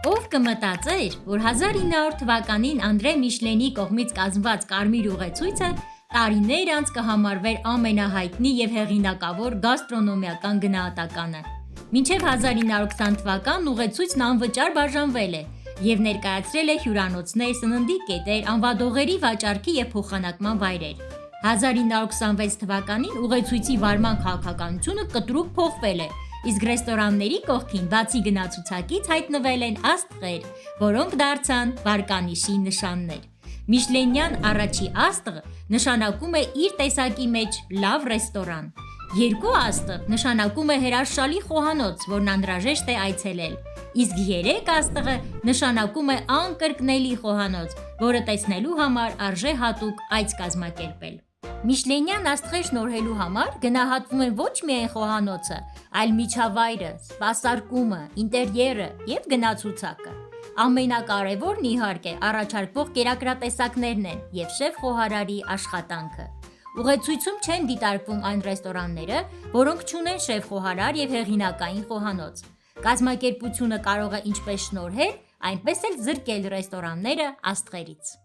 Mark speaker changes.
Speaker 1: Ով կմտածեր, որ 1900 թվականին Անդրե Միշլենի կողմից կազմված Կարմիր ուղեցույցը տարիներ անց կհամարվեր ամենահայտնի և հեղինակավոր գաստրոնոմիական գնահատականը։ Մինչև 1920 թվականն ուղեցույցն անվճար բաժանվել է և ներկայացրել է հյուրանոցներ, սննդի կետեր, անվադողերի վաճառքի և փոխանակման վայրեր։ 1926 թվականին ուղեցույցի վարման քաղաքականությունը կտրուկ փոխվել է, իսկ ռեստորանների կողքին բացի գնացուցակից հայտնվել են աստղեր, որոնք դարձան վարկանիշի նշաններ։ Միշլենյան առաջի աստղը նշանակում է իր տեսակի մեջ լավ ռեստորան։ Երկու աստղ նշանակում է հրաշալի խոհանոց, որն անհրաժեշտ է այցելել, իսկ 3 աստղը նշանակում է անկրկնելի խոհանոց, որը տեսնելու համար արժե հատուկ այց կազմակերպել։ Միշլենյան աստղեր շնորհելու համար գնահատվում են ոչ միայն խոհանոցը, այլ միջավայրը, սպասարկումը, ինտերիերը և գնացուցակը։ Ամենակարևորն իհարկե առաջարկվող կերակրատեսակներն են և շեֆ-խոհարարի աշխատանքը։ Ուղեցույցում չեն դիտարկվում այն ռեստորանները, որոնք չունեն շեֆ-խոհարար և հեղինակային խոհանոց։ Կազմակերպությունը կարող է ինչպես շնորհել, այնպես էլ զրկել ռեստորանները աստղերից։